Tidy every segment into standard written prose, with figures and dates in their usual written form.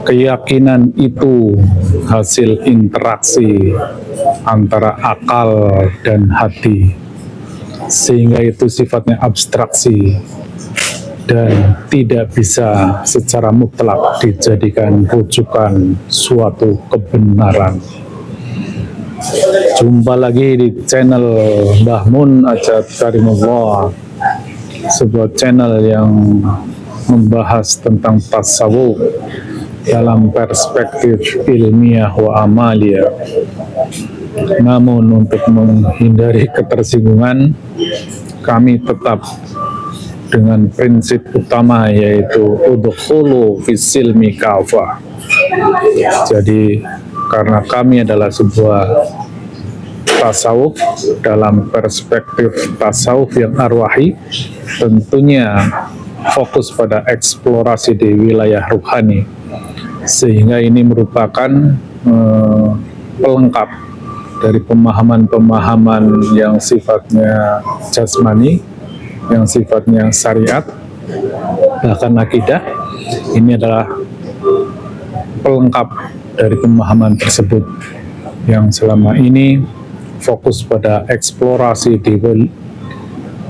Keyakinan itu hasil interaksi antara akal dan hati, sehingga itu sifatnya abstraksi dan tidak bisa secara mutlak dijadikan rujukan suatu kebenaran. Jumpa lagi di channel Mbah Mun Ajat Karimullah, sebuah channel yang membahas tentang tasawuf dalam perspektif ilmiah wa amalia. Namun untuk menghindari ketersinggungan, kami tetap dengan prinsip utama, yaitu udkhulu fis silmi kafah. Jadi karena kami adalah sebuah tasawuf dalam perspektif tasawuf yang arwahi, tentunya fokus pada eksplorasi di wilayah ruhani, sehingga ini merupakan pelengkap dari pemahaman-pemahaman yang sifatnya jasmani, yang sifatnya syariat, bahkan akidah. Ini adalah pelengkap dari pemahaman tersebut yang selama ini fokus pada eksplorasi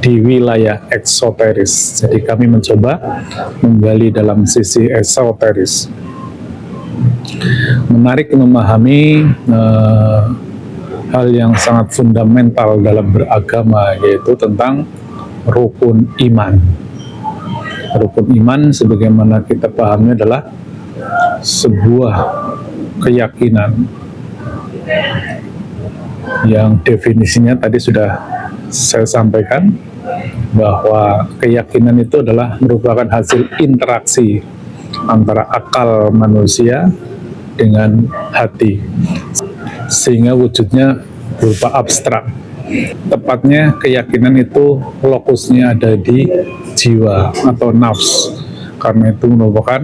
di wilayah eksoteris. Jadi kami mencoba menggali dalam sisi esoteris. Menarik memahami hal yang sangat fundamental dalam beragama, yaitu tentang rukun iman. Rukun iman sebagaimana kita pahami adalah sebuah keyakinan yang definisinya tadi sudah saya sampaikan, bahwa keyakinan itu adalah merupakan hasil interaksi antara akal manusia dengan hati, sehingga wujudnya berupa abstrak. Tepatnya keyakinan itu lokusnya ada di jiwa atau nafs, karena itu merupakan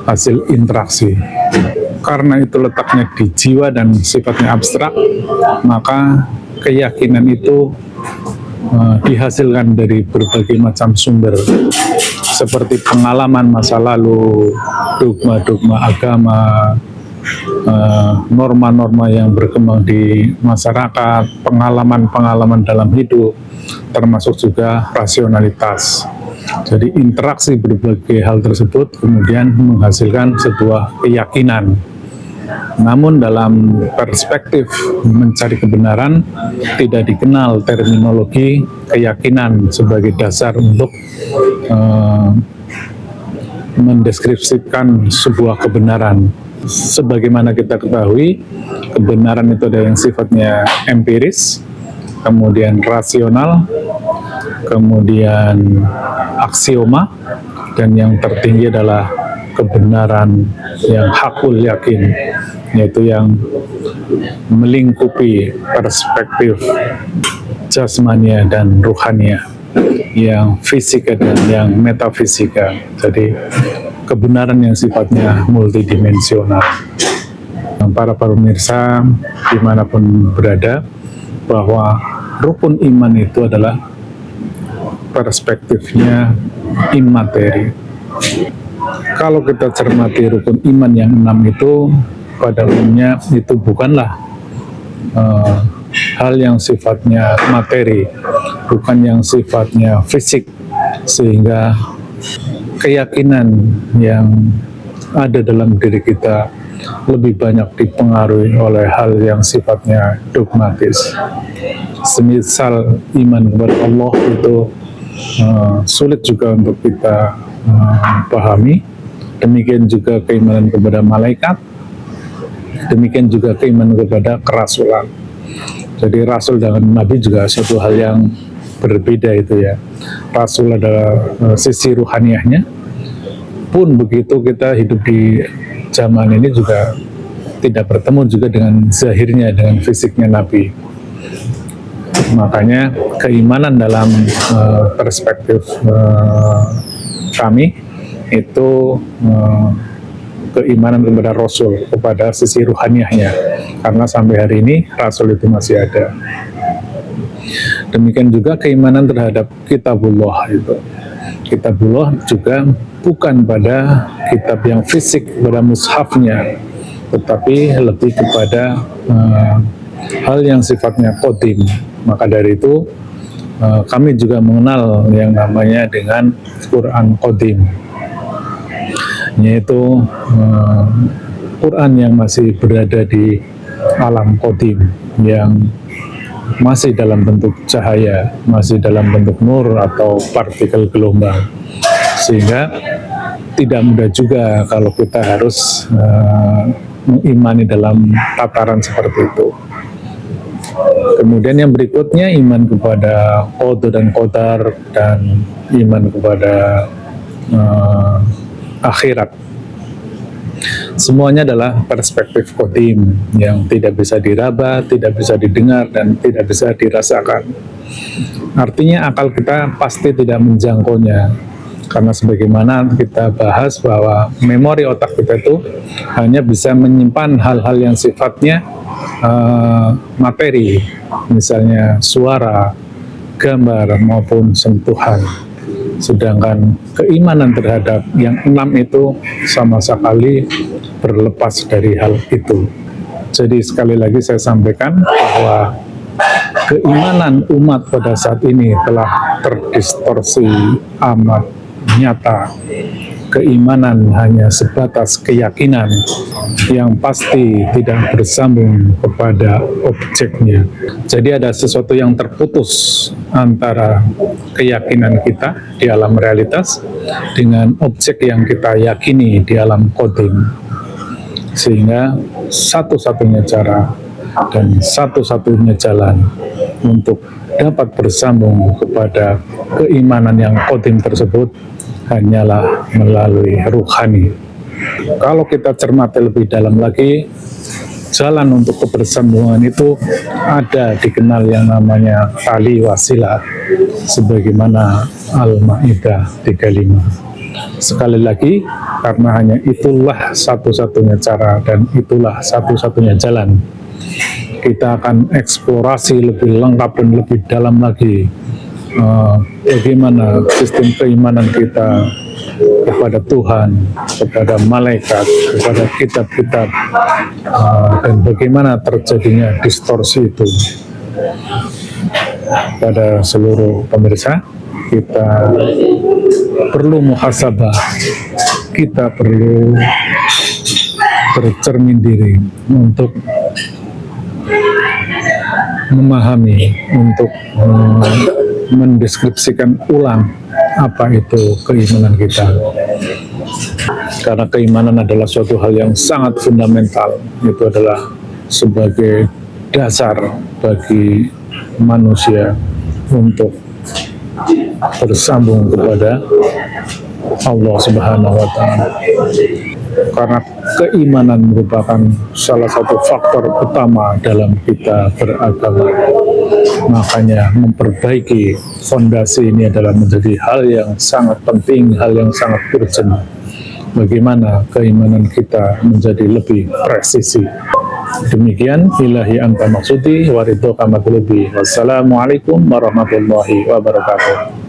hasil interaksi. Karena itu letaknya di jiwa dan sifatnya abstrak, maka keyakinan itu dihasilkan dari berbagai macam sumber, seperti pengalaman masa lalu, dogma-dogma agama, norma-norma yang berkembang di masyarakat, pengalaman-pengalaman dalam hidup, termasuk juga rasionalitas. Jadi interaksi berbagai hal tersebut kemudian menghasilkan sebuah keyakinan. Namun dalam perspektif mencari kebenaran, tidak dikenal terminologi keyakinan sebagai dasar untuk mendeskripsikan sebuah kebenaran. Sebagaimana kita ketahui, kebenaran itu ada yang sifatnya empiris, kemudian rasional, kemudian aksioma, dan yang tertinggi adalah kebenaran yang hakul yakin, yaitu yang melingkupi perspektif jasmania dan ruhania, yang fisika dan yang metafisika. Jadi kebenaran yang sifatnya multidimensional. Para pemirsa dimanapun berada, bahwa rukun iman itu adalah perspektifnya imateri. Kalau kita cermati rukun iman yang 6 itu, pada umumnya itu bukanlah hal yang sifatnya materi, bukan yang sifatnya fisik, sehingga keyakinan yang ada dalam diri kita lebih banyak dipengaruhi oleh hal yang sifatnya dogmatis. Semisal iman kepada Allah itu sulit juga untuk kita pahami. Demikian juga keimanan kepada malaikat, demikian juga keimanan kepada kerasulan. Jadi rasul dengan nabi juga suatu hal yang berbeda itu ya. Rasul adalah sisi ruhaniahnya. Pun begitu kita hidup di zaman ini juga tidak bertemu juga dengan zahirnya, dengan fisiknya nabi. Makanya keimanan dalam perspektif kami itu keimanan kepada Rasul, kepada sisi ruhaniahnya, karena sampai hari ini Rasul itu masih ada. Demikian juga keimanan terhadap kitabullah itu. Kitabullah juga bukan pada kitab yang fisik, pada mushafnya, tetapi lebih kepada hal yang sifatnya qadim. Maka dari itu kami juga mengenal yang namanya dengan Quran qadim, yaitu Quran yang masih berada di alam qadim, yang masih dalam bentuk cahaya, masih dalam bentuk nur atau partikel gelombang, sehingga tidak mudah juga kalau kita harus mengimani dalam tataran seperti itu. Kemudian yang berikutnya iman kepada qada dan qadar, dan iman kepada akhirat. Semuanya adalah perspektif qadim yang tidak bisa diraba, tidak bisa didengar, dan tidak bisa dirasakan. Artinya akal kita pasti tidak menjangkaunya, karena sebagaimana kita bahas bahwa memori otak kita itu hanya bisa menyimpan hal-hal yang sifatnya materi, misalnya suara, gambar, maupun sentuhan. Sedangkan keimanan terhadap yang 6 itu sama sekali berlepas dari hal itu. Jadi sekali lagi saya sampaikan bahwa keimanan umat pada saat ini telah terdistorsi amat nyata. Keimanan hanya sebatas keyakinan yang pasti tidak bersambung kepada objeknya. Jadi ada sesuatu yang terputus antara keyakinan kita di alam realitas dengan objek yang kita yakini di alam qadim. Sehingga satu-satunya cara dan satu-satunya jalan untuk dapat bersambung kepada keimanan yang qadim tersebut hanyalah melalui ruhani. Kalau kita cermati lebih dalam lagi, jalan untuk kebersambungan itu ada dikenal yang namanya tali wasilah, sebagaimana Al-Maidah 35. Sekali lagi, karena hanya itulah satu-satunya cara dan itulah satu-satunya jalan, kita akan eksplorasi lebih lengkap dan lebih dalam lagi bagaimana sistem keimanan kita kepada Tuhan, kepada malaikat, kepada kitab-kitab, dan bagaimana terjadinya distorsi itu. Pada seluruh pemirsa, kita perlu muhasabah, kita perlu bercermin diri untuk memahami, untuk mendeskripsikan ulang apa itu keimanan kita. Karena keimanan adalah suatu hal yang sangat fundamental, itu adalah sebagai dasar bagi manusia untuk bersambung kepada Allah Subhanahu wa Ta'ala. Karena keimanan merupakan salah satu faktor utama dalam kita beragama. Makanya memperbaiki fondasi ini adalah menjadi hal yang sangat penting, hal yang sangat urgent. Bagaimana keimanan kita menjadi lebih presisi. Demikian, ilahi anta maksudi, waridho kamatulubi. Wassalamualaikum warahmatullahi wabarakatuh.